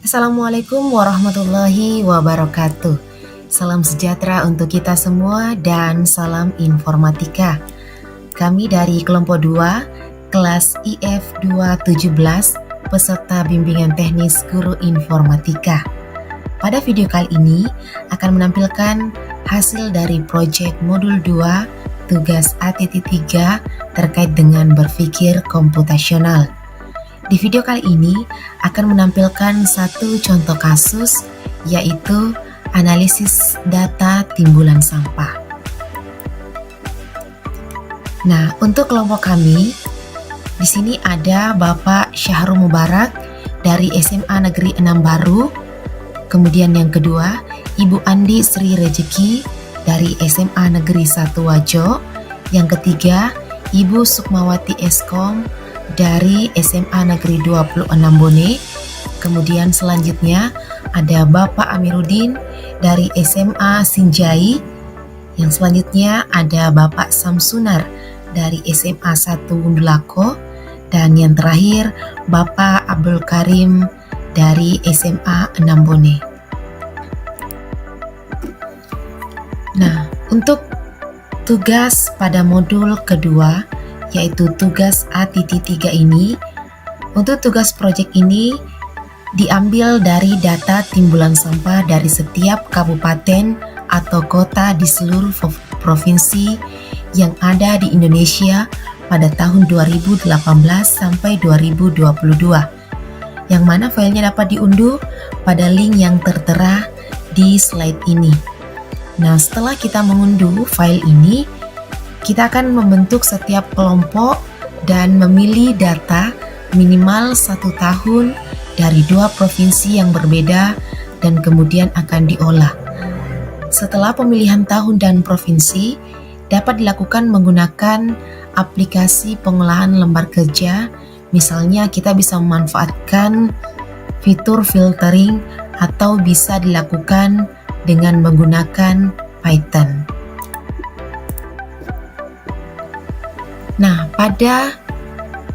Assalamualaikum warahmatullahi wabarakatuh. Salam sejahtera untuk kita semua dan salam informatika. Kami dari kelompok 2, kelas IF 217, peserta bimbingan teknis guru informatika. Pada video kali ini akan menampilkan hasil dari proyek modul 2 tugas ATT3 terkait dengan berpikir komputasional. Di video kali ini akan menampilkan satu contoh kasus, yaitu analisis data timbulan sampah. Nah, untuk kelompok kami, di sini ada Bapak Syahrul Mubarak dari SMA Negeri 6 Baru. Kemudian yang kedua, Ibu Andi Sri Rejeki dari SMA Negeri 1 Wajo. Yang ketiga, Ibu Sukmawati Eskom dari SMA Negeri 26 Bone. Kemudian selanjutnya ada Bapak Amiruddin dari SMA Sinjai. Yang selanjutnya ada Bapak Samsunar dari SMA 1 Wundulako. Dan yang terakhir Bapak Abdul Karim dari SMA 6 Bone. Nah, untuk tugas pada modul kedua, yaitu tugas ATT3 ini, untuk tugas proyek ini diambil dari data timbulan sampah dari setiap kabupaten atau kota di seluruh provinsi yang ada di Indonesia pada tahun 2018 sampai 2022, yang mana filenya dapat diunduh pada link yang tertera di slide ini. Nah, setelah kita mengunduh file ini, kita akan membentuk setiap kelompok dan memilih data minimal 1 tahun dari 2 provinsi yang berbeda dan kemudian akan diolah. Setelah pemilihan tahun dan provinsi, dapat dilakukan menggunakan aplikasi pengolahan lembar kerja. Misalnya kita bisa memanfaatkan fitur filtering atau bisa dilakukan dengan menggunakan Python. Nah, pada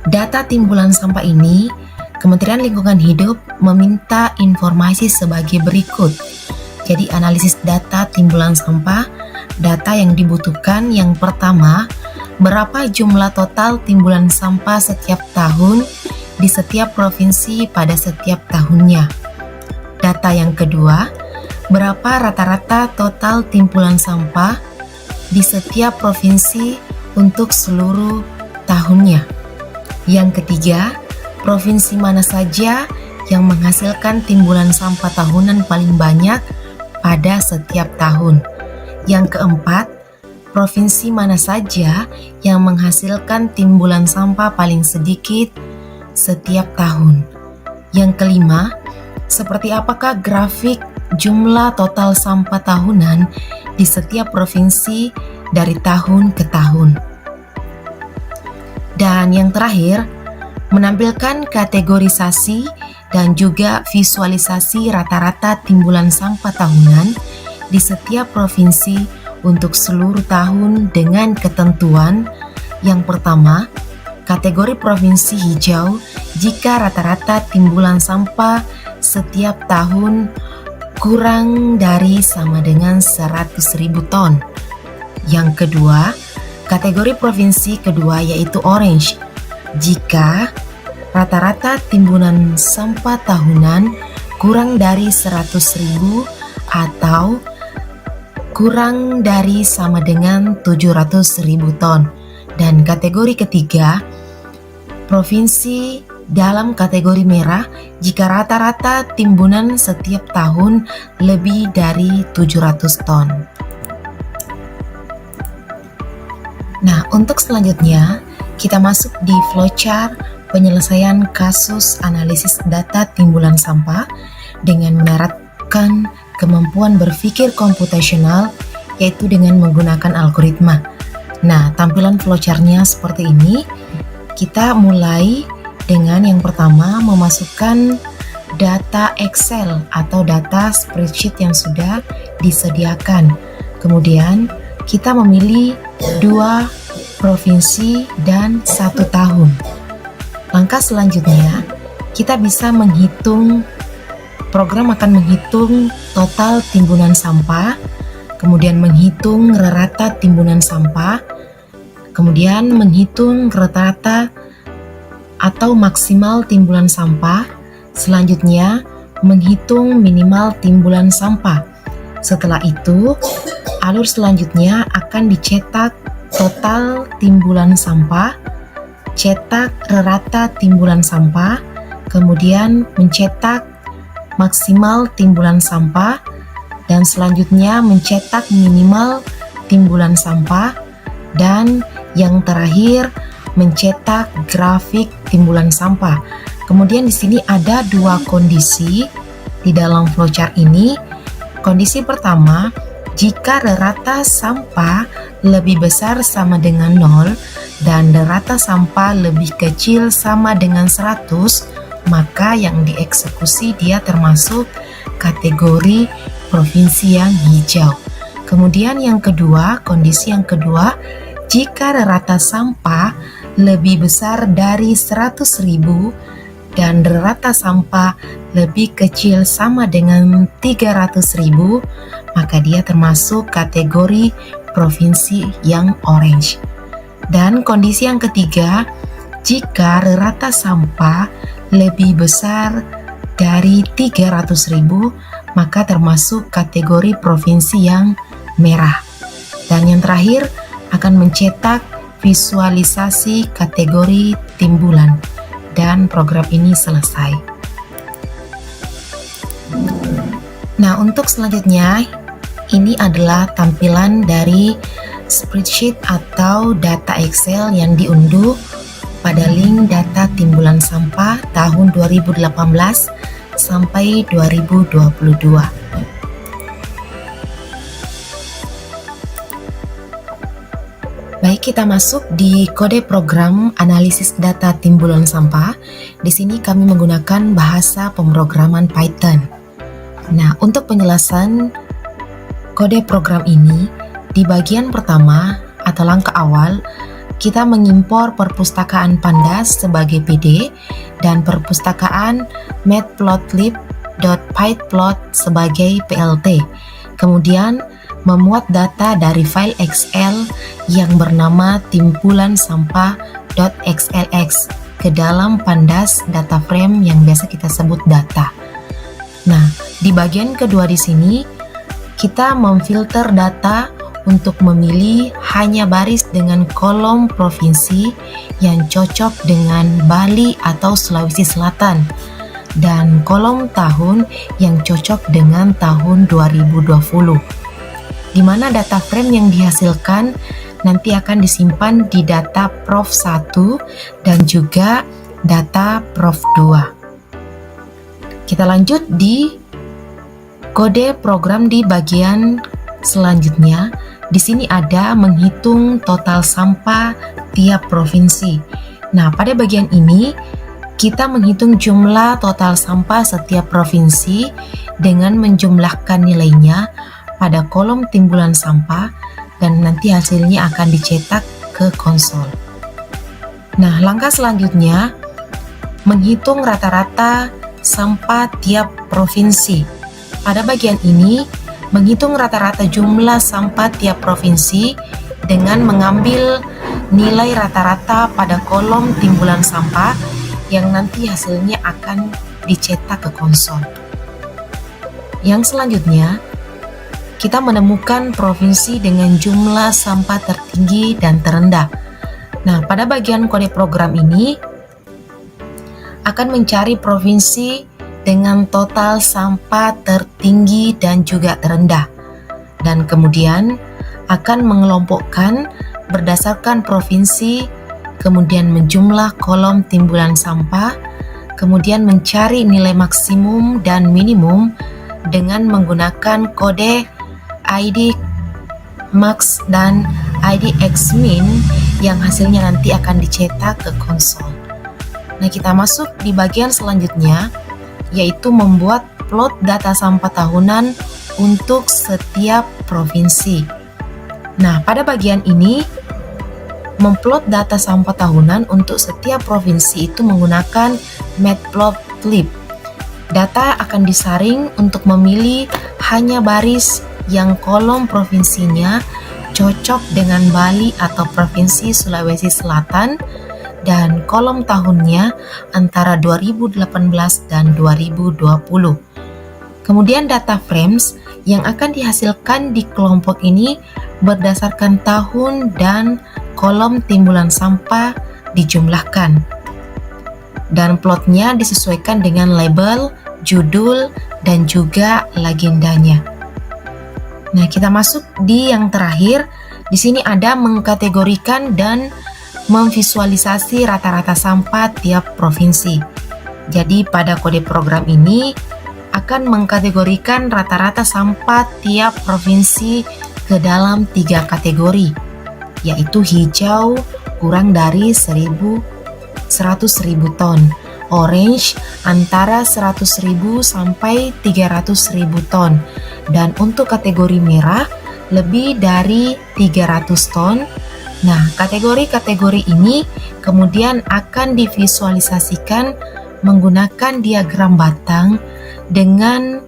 data timbulan sampah ini, Kementerian Lingkungan Hidup meminta informasi sebagai berikut. Jadi, analisis data timbulan sampah, data yang dibutuhkan yang pertama, berapa jumlah total timbulan sampah setiap tahun di setiap provinsi pada setiap tahunnya. Data yang kedua, berapa rata-rata total timbulan sampah di setiap provinsi untuk seluruh tahunnya. Yang ketiga, provinsi mana saja yang menghasilkan timbulan sampah tahunan paling banyak pada setiap tahun. Yang keempat, provinsi mana saja yang menghasilkan timbulan sampah paling sedikit setiap tahun. Yang kelima, seperti apakah grafik jumlah total sampah tahunan di setiap provinsi dari tahun ke tahun. Dan yang terakhir, menampilkan kategorisasi dan juga visualisasi rata-rata timbulan sampah tahunan di setiap provinsi untuk seluruh tahun dengan ketentuan. Yang pertama, kategori provinsi hijau jika rata-rata timbulan sampah setiap tahun kurang dari sama dengan 100.000 ton. Yang kedua, kategori provinsi kedua yaitu orange jika rata-rata timbunan sampah tahunan kurang dari 100.000 atau kurang dari sama dengan 700.000 ton. Dan kategori ketiga, provinsi dalam kategori merah jika rata-rata timbunan setiap tahun lebih dari 700 ton. Nah, untuk selanjutnya kita masuk di flowchart penyelesaian kasus analisis data timbulan sampah dengan menerapkan kemampuan berpikir komputasional, yaitu dengan menggunakan algoritma. Nah, tampilan flowchartnya seperti ini. Kita mulai dengan yang pertama memasukkan data Excel atau data spreadsheet yang sudah disediakan. Kemudian kita memilih 2 provinsi dan 1 tahun. Langkah selanjutnya, kita bisa menghitung program akan menghitung total timbunan sampah, kemudian menghitung rata timbunan sampah, kemudian menghitung rata atau maksimal timbunan sampah, selanjutnya menghitung minimal timbunan sampah. Setelah itu, alur selanjutnya akan dicetak total timbunan sampah, cetak rata timbunan sampah, kemudian mencetak maksimal timbunan sampah, dan selanjutnya mencetak minimal timbunan sampah, dan yang terakhir mencetak grafik timbunan sampah. Kemudian di sini ada dua kondisi di dalam flowchart ini. Kondisi pertama, jika rata sampah lebih besar sama dengan 0 dan rata sampah lebih kecil sama dengan 100, maka yang dieksekusi dia termasuk kategori provinsi yang hijau. Kemudian yang kedua, kondisi yang kedua, jika rata sampah lebih besar dari 100.000 dan rata sampah lebih kecil sama dengan 300.000, maka dia termasuk kategori provinsi yang orange. Dan kondisi yang ketiga, jika rata sampah lebih besar dari 300.000, maka termasuk kategori provinsi yang merah. Dan yang terakhir akan mencetak visualisasi kategori timbulan. Dan program ini selesai. Nah, untuk selanjutnya, ini adalah tampilan dari spreadsheet atau data Excel yang diunduh pada link data timbulan sampah tahun 2018 sampai 2022. Baik, kita masuk di kode program analisis data timbulan sampah. Di sini kami menggunakan bahasa pemrograman Python. Nah, untuk penjelasan kode program ini, di bagian pertama atau langkah awal, kita mengimpor perpustakaan Pandas sebagai PD dan perpustakaan matplotlib.pyplot sebagai PLT. Kemudian memuat data dari file Excel yang bernama timbulan sampah.xlx ke dalam Pandas data frame yang biasa kita sebut data. Nah, di bagian kedua di sini kita memfilter data untuk memilih hanya baris dengan kolom provinsi yang cocok dengan Bali atau Sulawesi Selatan dan kolom tahun yang cocok dengan tahun 2020. Di mana data frame yang dihasilkan nanti akan disimpan di data Prof 1 dan juga data Prof 2. Kita lanjut di kode program di bagian selanjutnya. Di sini ada menghitung total sampah tiap provinsi. Nah, pada bagian ini kita menghitung jumlah total sampah setiap provinsi dengan menjumlahkan nilainya pada kolom timbulan sampah dan nanti hasilnya akan dicetak ke konsol. Nah, langkah selanjutnya menghitung rata-rata sampah tiap provinsi. Pada bagian ini menghitung rata-rata jumlah sampah tiap provinsi dengan mengambil nilai rata-rata pada kolom timbulan sampah yang nanti hasilnya akan dicetak ke konsol. Yang selanjutnya, kita menemukan provinsi dengan jumlah sampah tertinggi dan terendah. Nah, pada bagian kode program ini akan mencari provinsi dengan total sampah tertinggi dan juga terendah. Dan kemudian akan mengelompokkan berdasarkan provinsi, kemudian menjumlah kolom timbulan sampah, kemudian mencari nilai maksimum dan minimum dengan menggunakan kode ID max dan ID xmin yang hasilnya nanti akan dicetak ke konsol. Nah, kita masuk di bagian selanjutnya, yaitu membuat plot data sampah tahunan untuk setiap provinsi. Nah, pada bagian ini memplot data sampah tahunan untuk setiap provinsi itu menggunakan matplotlib. Data akan disaring untuk memilih hanya baris yang kolom provinsinya cocok dengan Bali atau Provinsi Sulawesi Selatan dan kolom tahunnya antara 2018 dan 2020. Kemudian data frames yang akan dihasilkan di kelompok ini berdasarkan tahun dan kolom timbulan sampah dijumlahkan. Dan plotnya disesuaikan dengan label, judul, dan juga legendanya. Nah, kita masuk di yang terakhir. Di sini ada mengkategorikan dan memvisualisasi rata-rata sampah tiap provinsi. Jadi pada kode program ini akan mengkategorikan rata-rata sampah tiap provinsi ke dalam 3 kategori, yaitu hijau kurang dari 100.000 ton, orange antara 100.000 sampai 300.000 ton, dan untuk kategori merah lebih dari 300 ton. Nah, kategori-kategori ini kemudian akan divisualisasikan menggunakan diagram batang dengan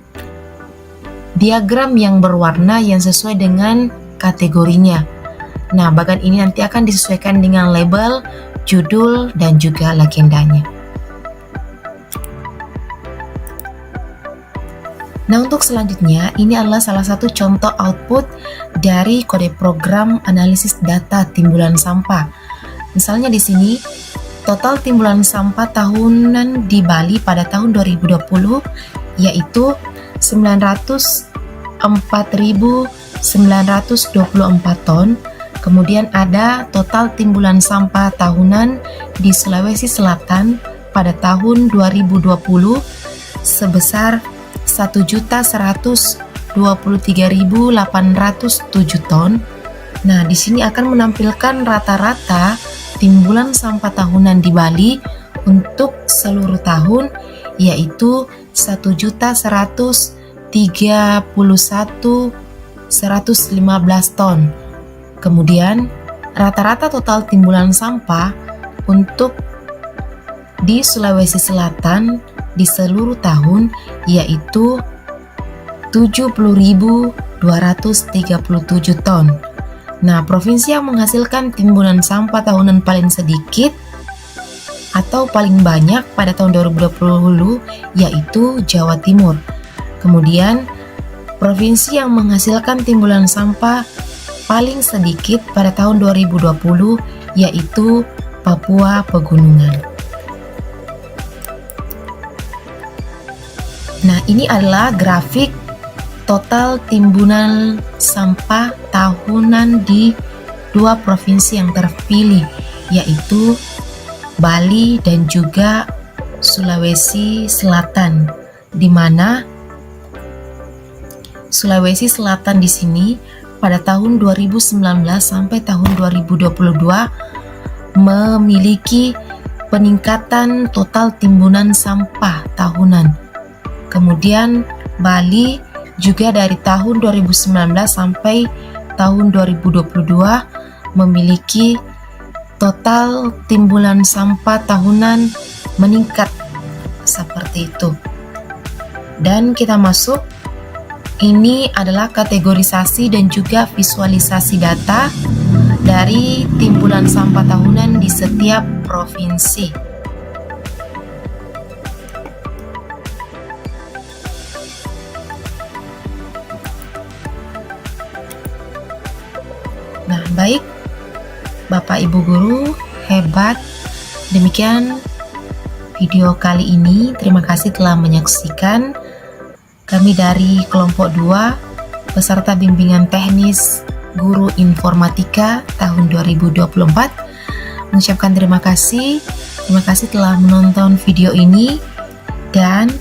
diagram yang berwarna yang sesuai dengan kategorinya. Nah, bagian ini nanti akan disesuaikan dengan label, judul, dan juga legendanya. Nah, untuk selanjutnya, ini adalah salah satu contoh output dari kode program analisis data timbulan sampah. Misalnya di sini, total timbulan sampah tahunan di Bali pada tahun 2020 yaitu 904.924 ton. Kemudian ada total timbulan sampah tahunan di Sulawesi Selatan pada tahun 2020 sebesar 1.123.807 ton. Nah, di sini akan menampilkan rata-rata timbulan sampah tahunan di Bali untuk seluruh tahun yaitu 1.131.115 ton. Kemudian rata-rata total timbulan sampah untuk di Sulawesi Selatan di seluruh tahun yaitu 70.237 ton. Nah, provinsi yang menghasilkan timbulan sampah tahunan paling sedikit atau paling banyak pada tahun 2020 yaitu Jawa Timur. Kemudian provinsi yang menghasilkan timbulan sampah paling sedikit pada tahun 2020 yaitu Papua Pegunungan. Nah, ini adalah grafik total timbunan sampah tahunan di 2 provinsi yang terpilih yaitu Bali dan juga Sulawesi Selatan, di mana Sulawesi Selatan di sini pada tahun 2019 sampai tahun 2022 memiliki peningkatan total timbunan sampah tahunan. Kemudian Bali juga dari tahun 2019 sampai tahun 2022 memiliki total timbulan sampah tahunan meningkat seperti itu. Dan kita masuk, ini adalah kategorisasi dan juga visualisasi data dari timbulan sampah tahunan di setiap provinsi. Nah, baik Bapak Ibu Guru, hebat. Demikian video kali ini. Terima kasih telah menyaksikan. Kami dari kelompok 2 peserta bimbingan teknis Guru Informatika tahun 2024 mengucapkan terima kasih. Terima kasih telah menonton video ini. Dan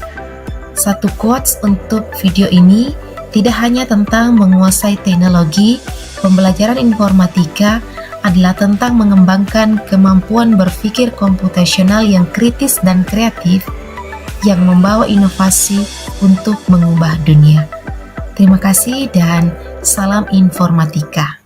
satu quotes untuk video ini, tidak hanya tentang menguasai teknologi, pembelajaran informatika adalah tentang mengembangkan kemampuan berpikir komputasional yang kritis dan kreatif yang membawa inovasi untuk mengubah dunia. Terima kasih dan salam informatika.